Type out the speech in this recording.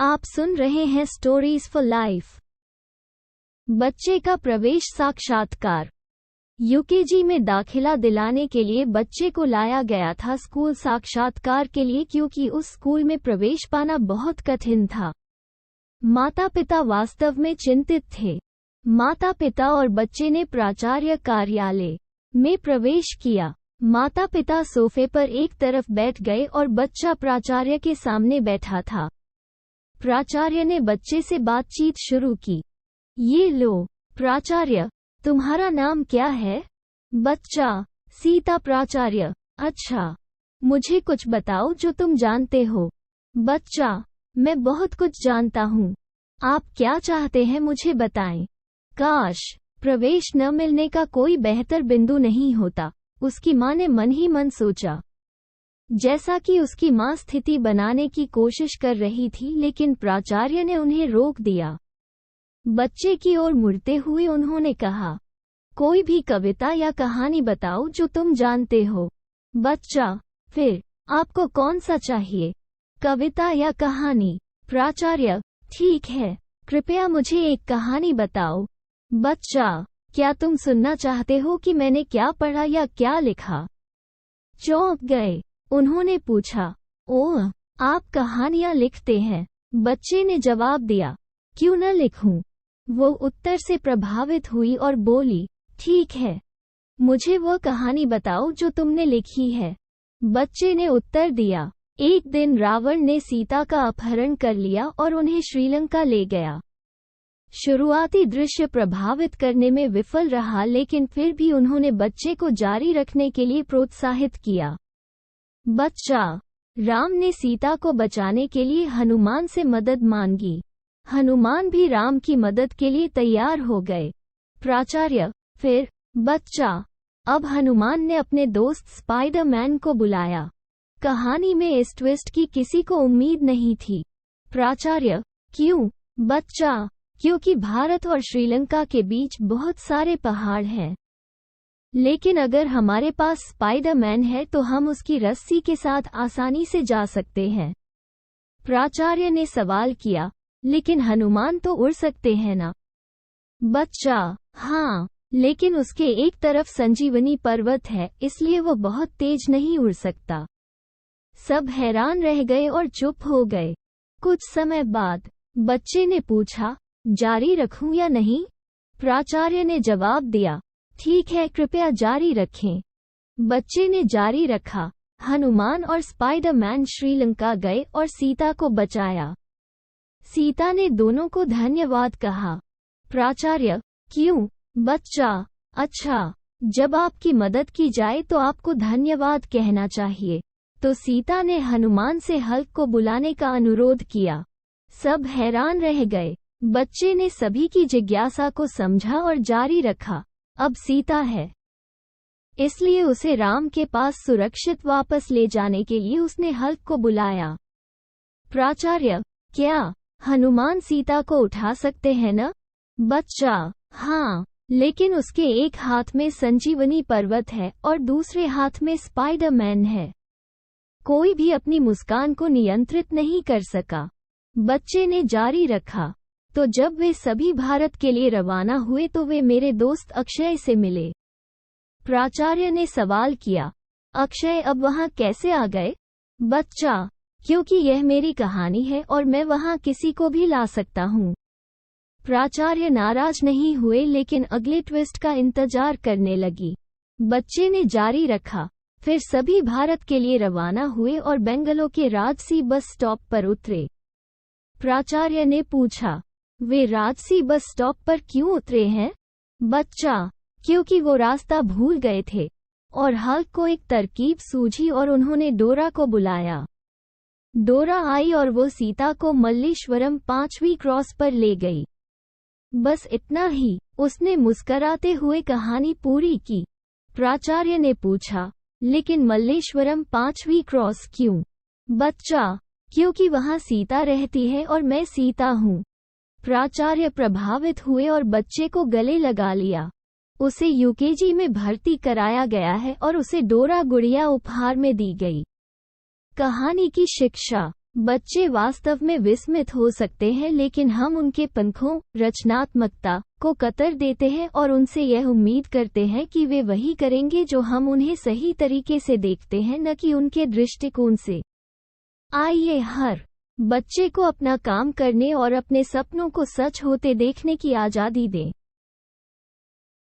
आप सुन रहे हैं स्टोरीज फॉर लाइफ। बच्चे का प्रवेश साक्षात्कार। यूकेजी में दाखिला दिलाने के लिए बच्चे को लाया गया था स्कूल साक्षात्कार के लिए, क्योंकि उस स्कूल में प्रवेश पाना बहुत कठिन था। माता पिता वास्तव में चिंतित थे। माता पिता और बच्चे ने प्राचार्य कार्यालय में प्रवेश किया। माता पिता सोफे पर एक तरफ बैठ गए और बच्चा प्राचार्य के सामने बैठा था। प्राचार्य ने बच्चे से बातचीत शुरू की। ये लो प्राचार्य, तुम्हारा नाम क्या है? बच्चा, सीता। प्राचार्य, अच्छा, मुझे कुछ बताओ जो तुम जानते हो। बच्चा, मैं बहुत कुछ जानता हूँ। आप क्या चाहते हैं मुझे बताएं। काश प्रवेश न मिलने का कोई बेहतर बिंदु नहीं होता, उसकी माँ ने मन ही मन सोचा। जैसा कि उसकी माँ स्थिति बनाने की कोशिश कर रही थी, लेकिन प्राचार्य ने उन्हें रोक दिया। बच्चे की ओर मुड़ते हुए उन्होंने कहा, कोई भी कविता या कहानी बताओ जो तुम जानते हो। बच्चा, फिर आपको कौन सा चाहिए, कविता या कहानी? प्राचार्य, ठीक है, कृपया मुझे एक कहानी बताओ। बच्चा, क्या तुम सुनना चाहते हो कि मैंने क्या पढ़ा या क्या लिखा? चौंक गए। उन्होंने पूछा, ओह, आप कहानियां लिखते हैं? बच्चे ने जवाब दिया, क्यों न लिखूं? वो उत्तर से प्रभावित हुई और बोली, ठीक है, मुझे वो कहानी बताओ जो तुमने लिखी है। बच्चे ने उत्तर दिया, एक दिन रावण ने सीता का अपहरण कर लिया और उन्हें श्रीलंका ले गया। शुरुआती दृश्य प्रभावित करने में विफल रहा, लेकिन फिर भी उन्होंने बच्चे को जारी रखने के लिए प्रोत्साहित किया। बच्चा, राम ने सीता को बचाने के लिए हनुमान से मदद मांगी। हनुमान भी राम की मदद के लिए तैयार हो गए। प्राचार्य, फिर? बच्चा, अब हनुमान ने अपने दोस्त स्पाइडरमैन को बुलाया। कहानी में इस ट्विस्ट की किसी को उम्मीद नहीं थी। प्राचार्य, क्यों? बच्चा, क्योंकि भारत और श्रीलंका के बीच बहुत सारे पहाड़ हैं। लेकिन अगर हमारे पास स्पाइडरमैन है तो हम उसकी रस्सी के साथ आसानी से जा सकते हैं। प्राचार्य ने सवाल किया, लेकिन हनुमान तो उड़ सकते हैं ना? बच्चा, हाँ, लेकिन उसके एक तरफ संजीवनी पर्वत है, इसलिए वो बहुत तेज नहीं उड़ सकता। सब हैरान रह गए और चुप हो गए। कुछ समय बाद बच्चे ने पूछा, जारी रखूं या नहीं? प्राचार्य ने जवाब दिया, ठीक है, कृपया जारी रखें। बच्चे ने जारी रखा। हनुमान और स्पाइडरमैन श्रीलंका गए और सीता को बचाया। सीता ने दोनों को धन्यवाद कहा। प्राचार्य, क्यों? बच्चा, अच्छा, जब आपकी मदद की जाए तो आपको धन्यवाद कहना चाहिए। तो सीता ने हनुमान से हल्क को बुलाने का अनुरोध किया। सब हैरान रह गए। बच्चे ने सभी की जिज्ञासा को समझा और जारी रखा। अब सीता है, इसलिए उसे राम के पास सुरक्षित वापस ले जाने के लिए उसने हल्क को बुलाया। प्राचार्य, क्या हनुमान सीता को उठा सकते हैं न? बच्चा, हाँ, लेकिन उसके एक हाथ में संजीवनी पर्वत है और दूसरे हाथ में स्पाइडरमैन है। कोई भी अपनी मुस्कान को नियंत्रित नहीं कर सका। बच्चे ने जारी रखा, तो जब वे सभी भारत के लिए रवाना हुए तो वे मेरे दोस्त अक्षय से मिले। प्राचार्य ने सवाल किया, अक्षय अब वहां कैसे आ गए? बच्चा, क्योंकि यह मेरी कहानी है और मैं वहां किसी को भी ला सकता हूं। प्राचार्य नाराज नहीं हुए, लेकिन अगले ट्विस्ट का इंतजार करने लगी। बच्चे ने जारी रखा। फिर सभी भारत के लिए रवाना हुए और बेंगलोर के राजसी बस स्टॉप पर उतरे। प्राचार्य ने पूछा, वे राजसी बस स्टॉप पर क्यों उतरे हैं? बच्चा, क्योंकि वो रास्ता भूल गए थे और हल्क को एक तरकीब सूझी और उन्होंने डोरा को बुलाया। डोरा आई और वो सीता को मल्लेश्वरम 5वीं क्रॉस पर ले गई। बस इतना ही, उसने मुस्कराते हुए कहानी पूरी की। प्राचार्य ने पूछा, लेकिन मल्लेश्वरम 5वीं क्रॉस क्यों? बच्चा, क्योंकि वहां सीता रहती है और मैं सीता हूँ। प्राचार्य प्रभावित हुए और बच्चे को गले लगा लिया। उसे यूकेजी में भर्ती कराया गया है और उसे डोरा गुड़िया उपहार में दी गई। कहानी की शिक्षा। बच्चे वास्तव में विस्मित हो सकते हैं, लेकिन हम उनके पंखों, रचनात्मकता को कतर देते हैं और उनसे यह उम्मीद करते हैं कि वे वही करेंगे जो हम उन्हें सही तरीके से देखते हैं, न कि उनके दृष्टिकोण से। आइए हर बच्चे को अपना काम करने और अपने सपनों को सच होते देखने की आज़ादी दें।